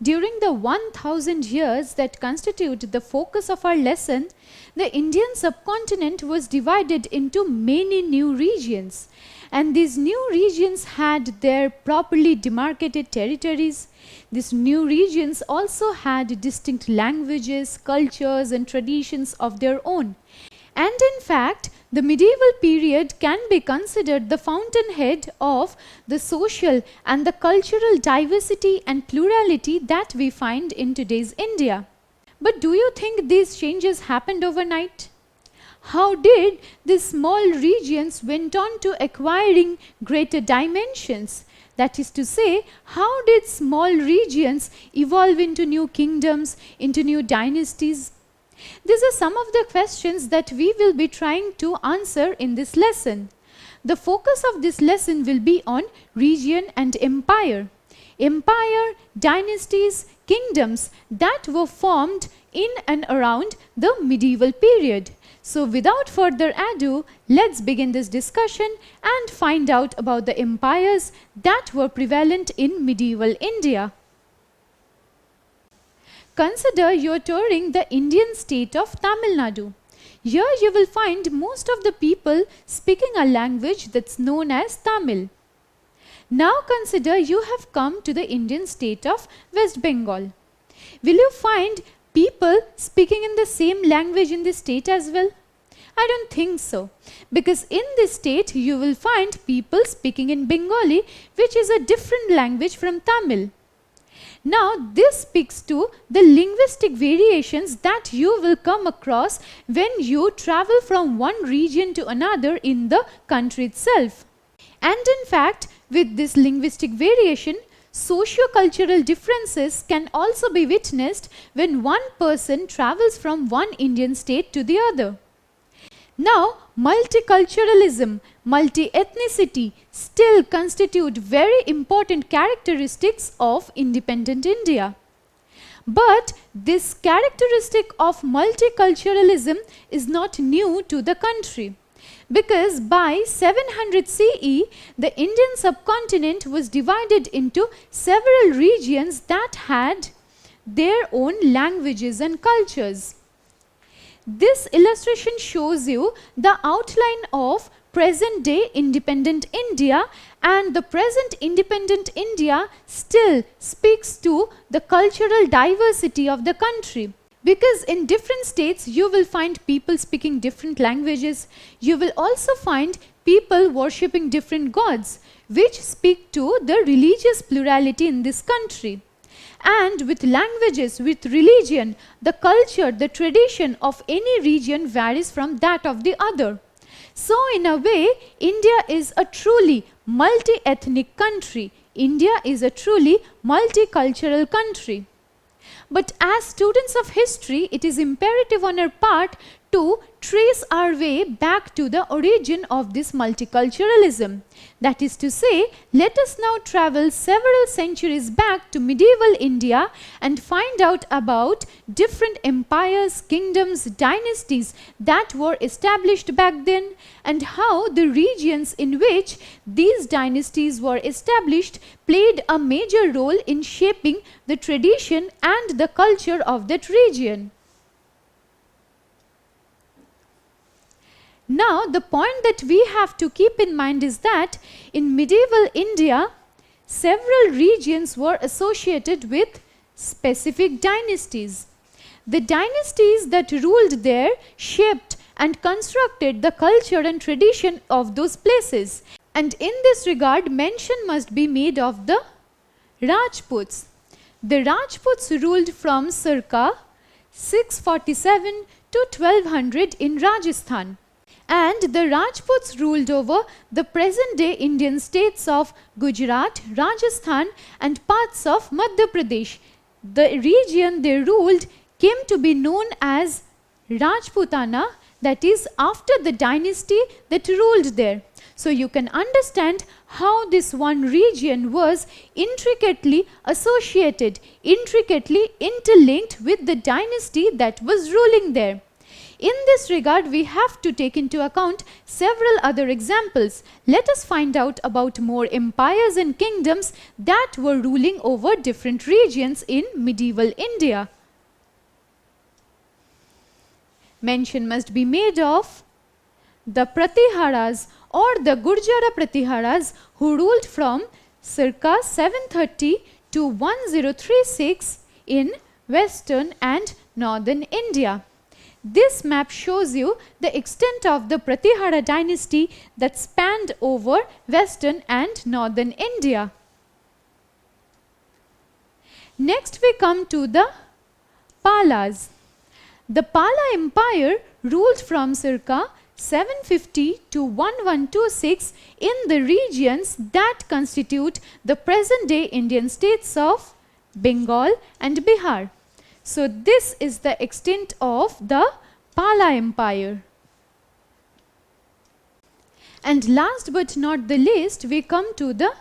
During the 1000 years that constitute the focus of our lesson, the Indian subcontinent was divided into many new regions, and these new regions had their properly demarcated territories. These new regions also had distinct languages, cultures, and traditions of their own. And in fact, the medieval period can be considered the fountainhead of the social and the cultural diversity and plurality that we find in today's India. But do you think these changes happened overnight? How did these small regions went on to acquiring greater dimensions? That is to say, how did small regions evolve into new kingdoms, into new dynasties? These are some of the questions that we will be trying to answer in this lesson. The focus of this lesson will be on region and empire. Empire, dynasties, kingdoms that were formed in and around the medieval period. So without further ado, let's begin this discussion and find out about the empires that were prevalent in medieval India. Consider you're touring the Indian state of Tamil Nadu. Here you will find most of the people speaking a language that's known as Tamil. Now consider you have come to the Indian state of West Bengal. Will you find people speaking in the same language in this state as well? I don't think so, because in this state you will find people speaking in Bengali, which is a different language from Tamil. Now this speaks to the linguistic variations that you will come across when you travel from one region to another in the country itself. And in fact, with this linguistic variation, socio-cultural differences can also be witnessed when one person travels from one Indian state to the other. Now, multiculturalism, multi-ethnicity still constitute very important characteristics of independent India. But this characteristic of multiculturalism is not new to the country, because by 700 CE, the Indian subcontinent was divided into several regions that had their own languages and cultures. This illustration shows you the outline of present-day independent India, and the present independent India still speaks to the cultural diversity of the country. Because in different states you will find people speaking different languages. You will also find people worshipping different gods, which speak to the religious plurality in this country. And with languages, with religion, the culture, the tradition of any region varies from that of the other. So in a way, India is a truly multi-ethnic country. India is a truly multicultural country. But as students of history, it is imperative on our part to trace our way back to the origin of this multiculturalism. That is to say, let us now travel several centuries back to medieval India and find out about different empires, kingdoms, dynasties that were established back then, and how the regions in which these dynasties were established played a major role in shaping the tradition and the culture of that region. Now, the point that we have to keep in mind is that in medieval India, several regions were associated with specific dynasties. The dynasties that ruled there shaped and constructed the culture and tradition of those places. And in this regard, mention must be made of the Rajputs. The Rajputs ruled from circa 647 to 1200 in Rajasthan. And the Rajputs ruled over the present-day Indian states of Gujarat, Rajasthan and parts of Madhya Pradesh. The region they ruled came to be known as Rajputana, that is after the dynasty that ruled there. So you can understand how this one region was intricately associated, intricately interlinked with the dynasty that was ruling there. In this regard, we have to take into account several other examples. Let us find out about more empires and kingdoms that were ruling over different regions in medieval India. Mention must be made of the Pratiharas or the Gurjara Pratiharas, who ruled from circa 730 to 1036 in western and northern India. This map shows you the extent of the Pratihara dynasty that spanned over western and northern India. Next we come to the Palas. The Pala Empire ruled from circa 750 to 1126 in the regions that constitute the present-day Indian states of Bengal and Bihar. So this is the extent of the Pala Empire. And last but not the least, we come to the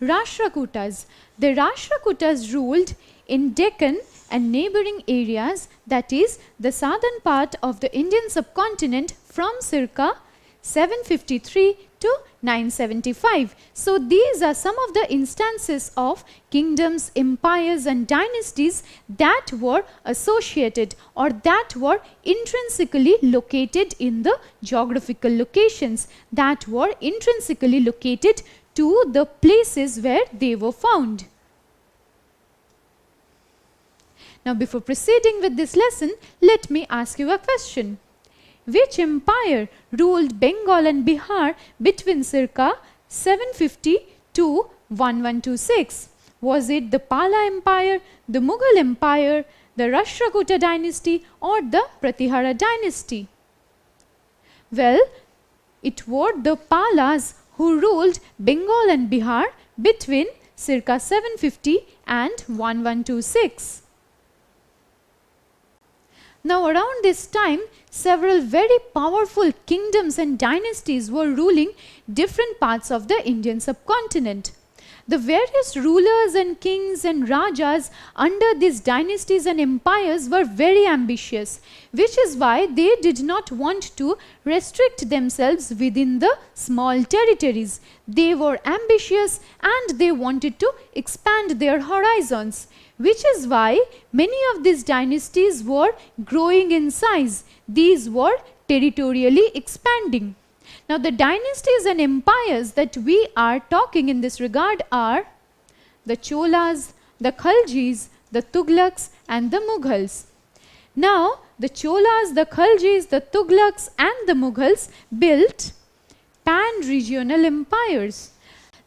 Rashtrakutas. The Rashtrakutas ruled in Deccan and neighboring areas, that is the southern part of the Indian subcontinent, from circa 753 to 975. So these are some of the instances of kingdoms, empires and dynasties that were associated or that were intrinsically located in the geographical locations, that were intrinsically located to the places where they were found. Now, before proceeding with this lesson, let me ask you a question. Which empire ruled Bengal and Bihar between circa 750 to 1126? Was it the Pala Empire, the Mughal Empire, the Rashtrakuta dynasty or the Pratihara dynasty? Well, it were the Palas who ruled Bengal and Bihar between circa 750 and 1126. Now, around this time, several very powerful kingdoms and dynasties were ruling different parts of the Indian subcontinent. The various rulers and kings and rajas under these dynasties and empires were very ambitious, which is why they did not want to restrict themselves within the small territories. They were ambitious and they wanted to expand their horizons, which is why many of these dynasties were growing in size. These were territorially expanding. Now, the dynasties and empires that we are talking in this regard are the Cholas, the Khaljis, the Tughlaqs and the Mughals. Now, the Cholas, the Khaljis, the Tughlaqs and the Mughals built pan-regional empires.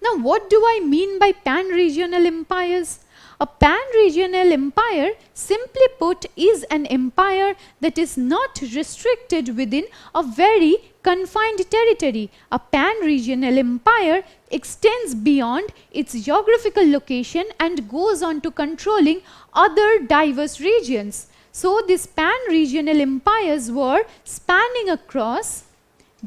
Now, what do I mean by pan-regional empires? A pan-regional empire, simply put, is an empire that is not restricted within a very confined territory. A pan-regional empire extends beyond its geographical location and goes on to controlling other diverse regions. So, these pan-regional empires were spanning across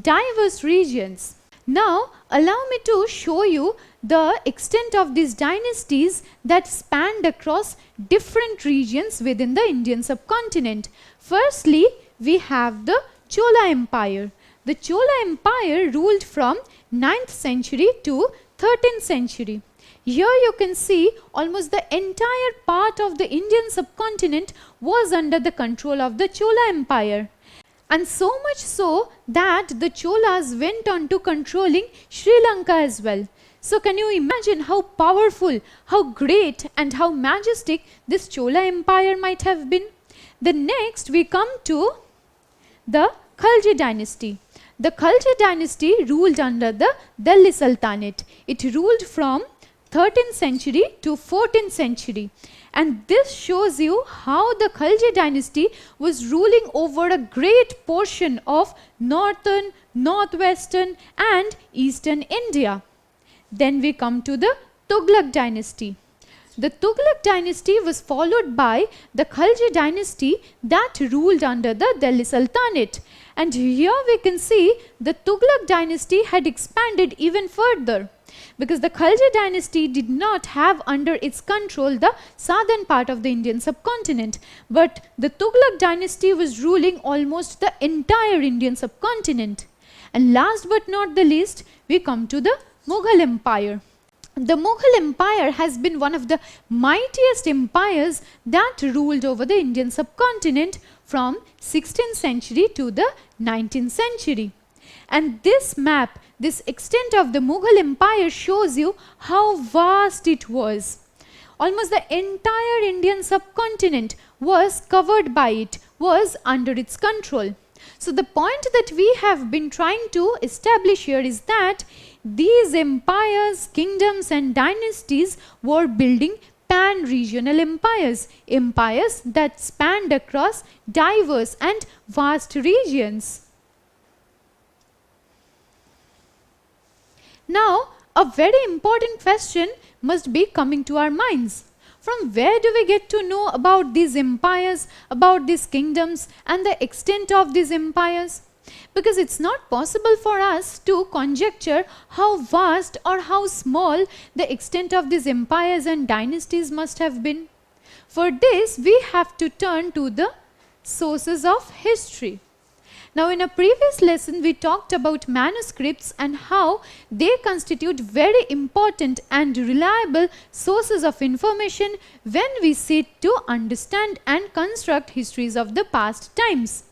diverse regions. Now, allow me to show you the extent of these dynasties that spanned across different regions within the Indian subcontinent. Firstly, we have the Chola Empire. The Chola Empire ruled from 9th century to 13th century. Here you can see almost the entire part of the Indian subcontinent was under the control of the Chola Empire. And so much so that the Cholas went on to controlling Sri Lanka as well. So can you imagine how powerful, how great and how majestic this Chola Empire might have been? Then next we come to the Khalji dynasty. The Khalji dynasty ruled under the Delhi Sultanate. It ruled from 13th century to 14th century. And this shows you how the Khalji dynasty was ruling over a great portion of northern, northwestern and eastern India. Then we come to the Tughlaq dynasty. The Tughlaq dynasty was followed by the Khalji dynasty that ruled under the Delhi Sultanate. And here we can see the Tughlaq dynasty had expanded even further. because the Khalji dynasty did not have under its control the southern part of the Indian subcontinent, but the Tughlaq dynasty was ruling almost the entire Indian subcontinent. And last but not the least, we come to the Mughal Empire. The Mughal Empire has been one of the mightiest empires that ruled over the Indian subcontinent from 16th century to the 19th century. And this map, this extent of the Mughal Empire shows you how vast it was. Almost the entire Indian subcontinent was covered by it, was under its control. So the point that we have been trying to establish here is that these empires, kingdoms and dynasties were building pan-regional empires, empires that spanned across diverse and vast regions. Now, a very important question must be coming to our minds. From where do we get to know about these empires, about these kingdoms and the extent of these empires? Because it's not possible for us to conjecture how vast or how small the extent of these empires and dynasties must have been. For this, we have to turn to the sources of history. Now, in a previous lesson, we talked about manuscripts and how they constitute very important and reliable sources of information when we seek to understand and construct histories of the past times.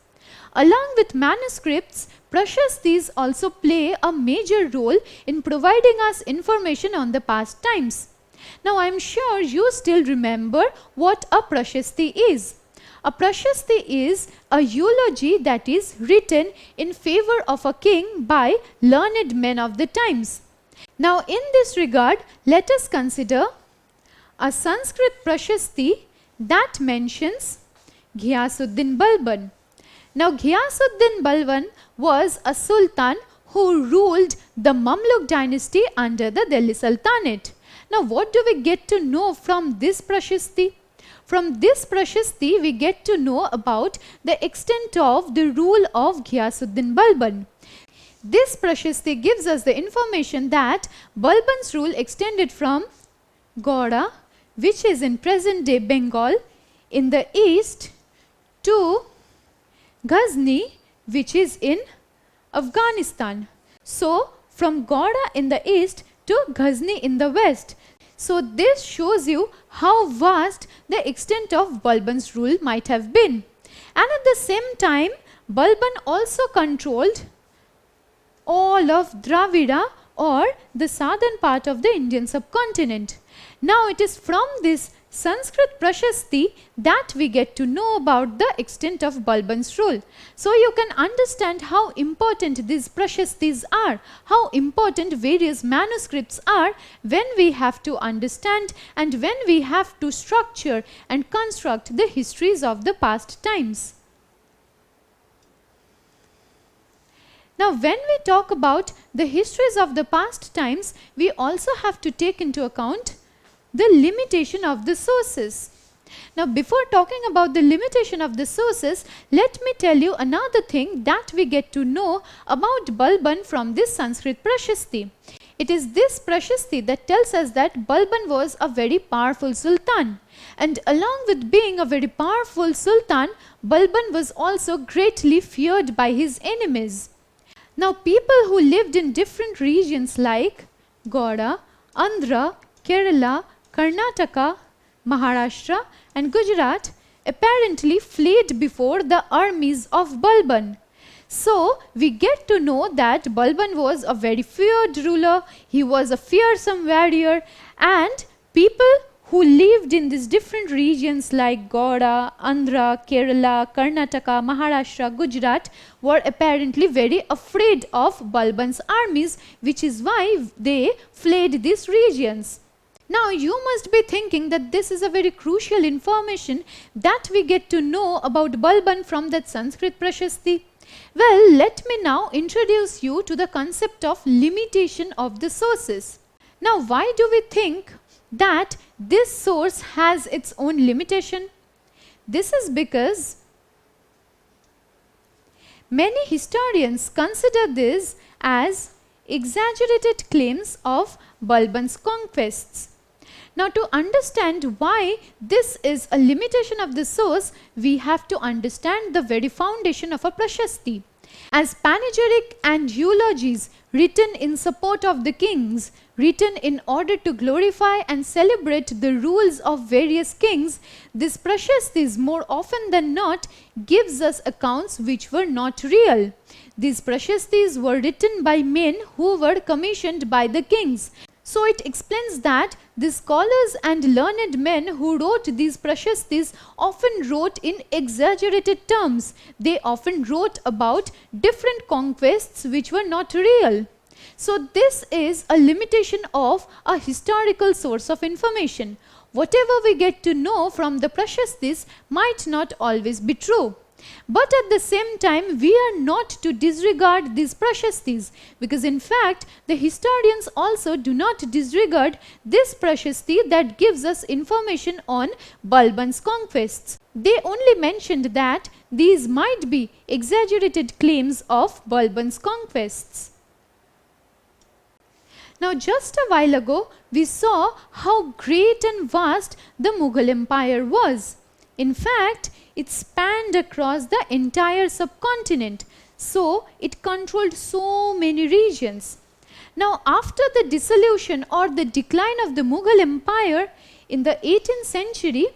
Along with manuscripts, Prashastis also play a major role in providing us information on the past times. Now, I am sure you still remember what a Prashasti is. A Prashasti is a eulogy that is written in favor of a king by learned men of the times. Now, in this regard, let us consider a Sanskrit Prashasti that mentions Ghiyasuddin Balban. Now, Ghiyasuddin Balban was a sultan who ruled the Mamluk dynasty under the Delhi Sultanate. Now, what do we get to know from this Prashasti? From this Prashasti, we get to know about the extent of the rule of Ghiyasuddin Balban. This Prashasti gives us the information that Balban's rule extended from Gauda, which is in present-day Bengal, in the east, to Ghazni, which is in Afghanistan. So, from Gauda in the east to Ghazni in the west. So, this shows you how vast the extent of Balban's rule might have been. And at the same time, Balban also controlled all of Dravida, or the southern part of the Indian subcontinent. Now, it is from this Sanskrit Prashasti that we get to know about the extent of Balban's rule. So, you can understand how important these Prashastis are, how important various manuscripts are when we have to understand and when we have to structure and construct the histories of the past times. Now, when we talk about the histories of the past times, we also have to take into account the limitation of the sources. Now, before talking about the limitation of the sources, let me tell you another thing that we get to know about Balban from this Sanskrit Prashasti. It is this Prashasti that tells us that Balban was a very powerful sultan. And along with being a very powerful sultan, Balban was also greatly feared by his enemies. Now, people who lived in different regions like Gauda, Andhra, Kerala, Karnataka, Maharashtra and Gujarat apparently fled before the armies of Balban. So, we get to know that Balban was a very feared ruler, he was a fearsome warrior, and people who lived in these different regions like Gauda, Andhra, Kerala, Karnataka, Maharashtra, Gujarat were apparently very afraid of Balban's armies, which is why they fled these regions. Now, you must be thinking that this is a very crucial information that we get to know about Balban from that Sanskrit Prashasti. Well, let me now introduce you to the concept of limitation of the sources. Now, why do we think that this source has its own limitation? This is because many historians consider this as exaggerated claims of Balban's conquests. Now, to understand why this is a limitation of the source, we have to understand the very foundation of a Prashasti. As panegyric and eulogies written in support of the kings, written in order to glorify and celebrate the rules of various kings, this Prashastis more often than not gives us accounts which were not real. These Prashastis were written by men who were commissioned by the kings. So it explains that the scholars and learned men who wrote these Prashastis often wrote in exaggerated terms. They often wrote about different conquests which were not real. So this is a limitation of a historical source of information. Whatever we get to know from the Prashastis might not always be true. But at the same time, we are not to disregard these Prashastis, because in fact, the historians also do not disregard this Prashasti that gives us information on Balban's conquests. They only mentioned that these might be exaggerated claims of Balban's conquests. Now, just a while ago, we saw how great and vast the Mughal Empire was. In fact, it spanned across the entire subcontinent, so it controlled so many regions. Now, after the dissolution or the decline of the Mughal Empire in the 18th century,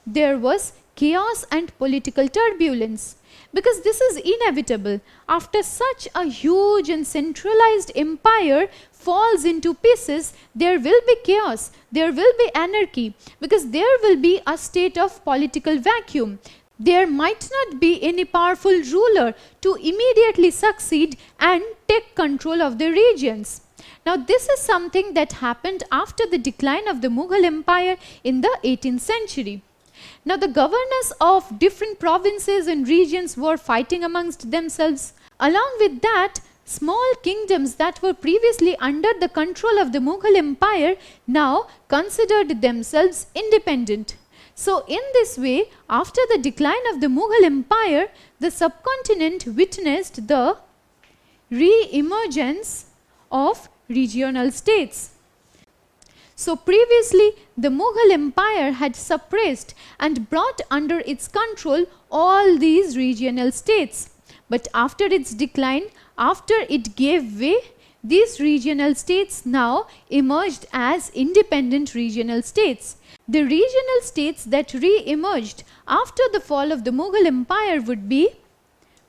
there was chaos and political turbulence. Because this is inevitable. After such a huge and centralized empire falls into pieces, there will be chaos, there will be anarchy, because there will be a state of political vacuum. There might not be any powerful ruler to immediately succeed and take control of the regions. Now, this is something that happened after the decline of the Mughal Empire in the 18th century. Now, the governors of different provinces and regions were fighting amongst themselves. Along with that, small kingdoms that were previously under the control of the Mughal Empire now considered themselves independent. So, in this way, after the decline of the Mughal Empire, the subcontinent witnessed the re-emergence of regional states. So previously, the Mughal Empire had suppressed and brought under its control all these regional states. But after its decline, after it gave way, these regional states now emerged as independent regional states. The regional states that re-emerged after the fall of the Mughal Empire would be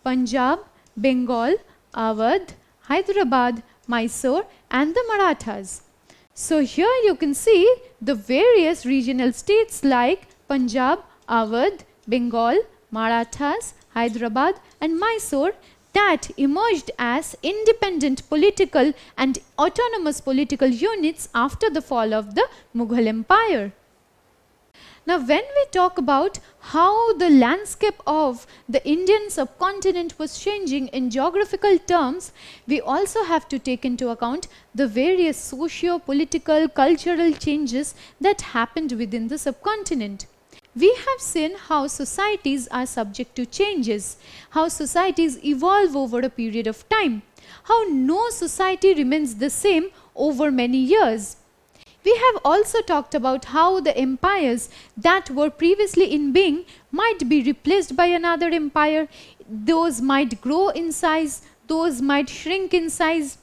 Punjab, Bengal, Awadh, Hyderabad, Mysore and the Marathas. So here you can see the various regional states like Punjab, Awadh, Bengal, Marathas, Hyderabad and Mysore that emerged as independent political and autonomous political units after the fall of the Mughal Empire. Now, when we talk about how the landscape of the Indian subcontinent was changing in geographical terms, we also have to take into account the various socio-political, cultural changes that happened within the subcontinent. We have seen how societies are subject to changes, how societies evolve over a period of time, how no society remains the same over many years. We have also talked about how the empires that were previously in being might be replaced by another empire. Those might grow in size, those might shrink in size.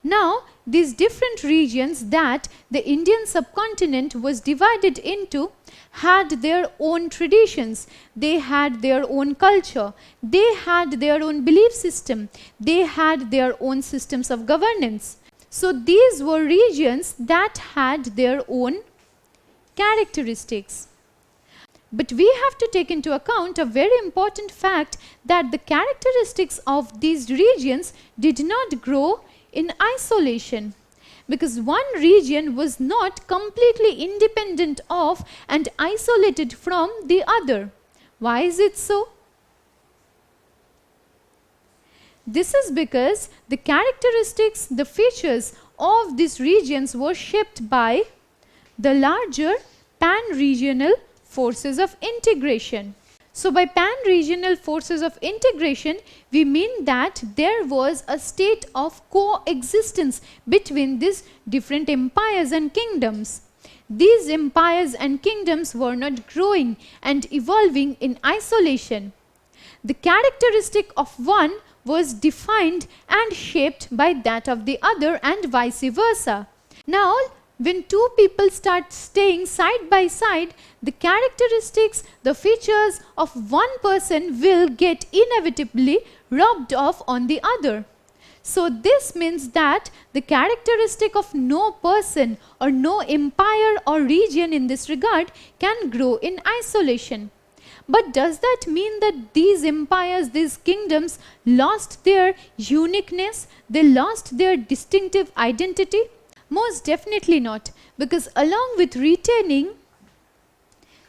Now, these different regions that the Indian subcontinent was divided into had their own traditions, they had their own culture, they had their own belief system, they had their own systems of governance. So these were regions that had their own characteristics. But we have to take into account a very important fact that the characteristics of these regions did not grow in isolation, because one region was not completely independent of and isolated from the other. Why is it so? This is because the characteristics, the features of these regions were shaped by the larger pan-regional forces of integration. So by pan-regional forces of integration, we mean that there was a state of coexistence between these different empires and kingdoms. These empires and kingdoms were not growing and evolving in isolation. The characteristic of one was defined and shaped by that of the other and vice versa. Now, when two people start staying side by side, the characteristics, the features of one person will get inevitably rubbed off on the other. So this means that the characteristic of no person or no empire or region in this regard can grow in isolation. But does that mean that these empires, these kingdoms lost their uniqueness? They lost their distinctive identity? Most definitely not, because along with retaining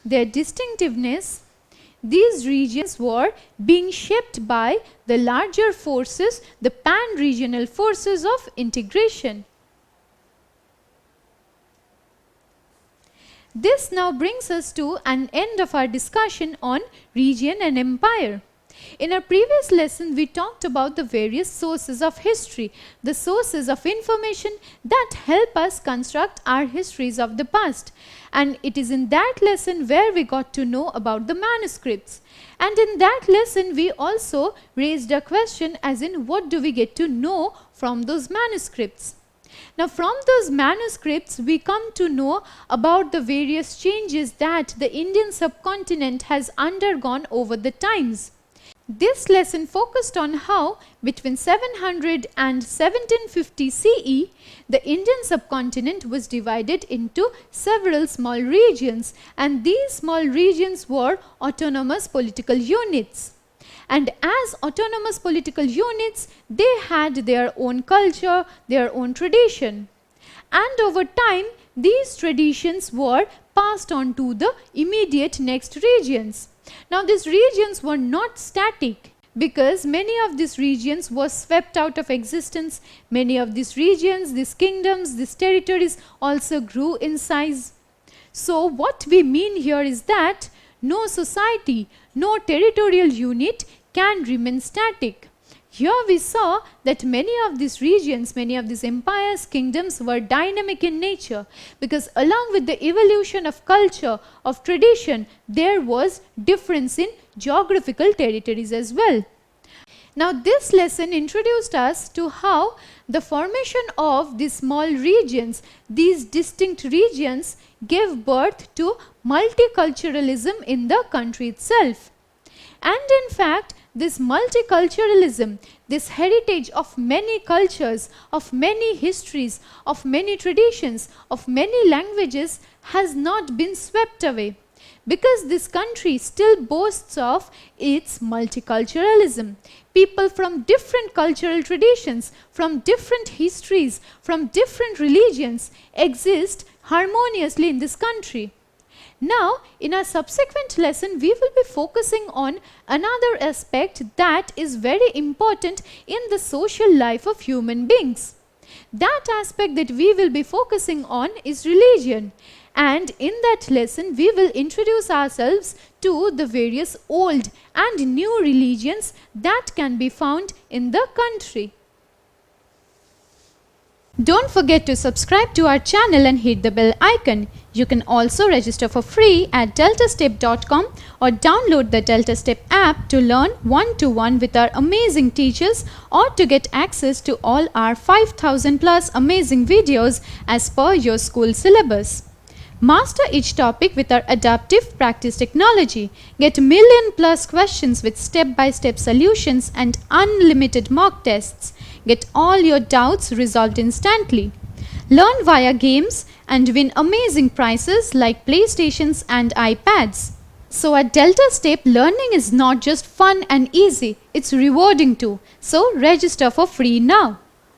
their distinctiveness, these regions were being shaped by the larger forces, the pan-regional forces of integration. This now brings us to an end of our discussion on region and empire. In our previous lesson, we talked about the various sources of history, the sources of information that help us construct our histories of the past. And it is in that lesson where we got to know about the manuscripts. And in that lesson, we also raised a question as in what do we get to know from those manuscripts. Now from those manuscripts, we come to know about the various changes that the Indian subcontinent has undergone over the times. This lesson focused on how between 700 and 1750 CE, the Indian subcontinent was divided into several small regions, and these small regions were autonomous political units. And as autonomous political units, they had their own culture, their own tradition. And over time, these traditions were passed on to the immediate next regions. Now these regions were not static because many of these regions were swept out of existence. Many of these regions, these kingdoms, these territories also grew in size. So what we mean here is that no society, no territorial unit can remain static. Here we saw that many of these regions, many of these empires, kingdoms were dynamic in nature because along with the evolution of culture, of tradition, there was difference in geographical territories as well. Now this lesson introduced us to how the formation of these small regions, these distinct regions, gave birth to multiculturalism in the country itself. And in fact, this multiculturalism, this heritage of many cultures, of many histories, of many traditions, of many languages has not been swept away because this country still boasts of its multiculturalism. People from different cultural traditions, from different histories, from different religions exist harmoniously in this country. Now, in our subsequent lesson, we will be focusing on another aspect that is very important in the social life of human beings. That aspect that we will be focusing on is religion. And in that lesson, we will introduce ourselves to the various old and new religions that can be found in the country. Don't forget to subscribe to our channel and hit the bell icon. You can also register for free at DeltaStep.com or download the DeltaStep app to learn one-to-one with our amazing teachers or to get access to all our 5,000 plus amazing videos as per your school syllabus. Master each topic with our adaptive practice technology. Get million plus questions with step-by-step solutions and unlimited mock tests. Get all your doubts resolved instantly. Learn via games and win amazing prizes like PlayStations and iPads. So at DeltaStep, learning is not just fun and easy, it's rewarding too. So register for free now.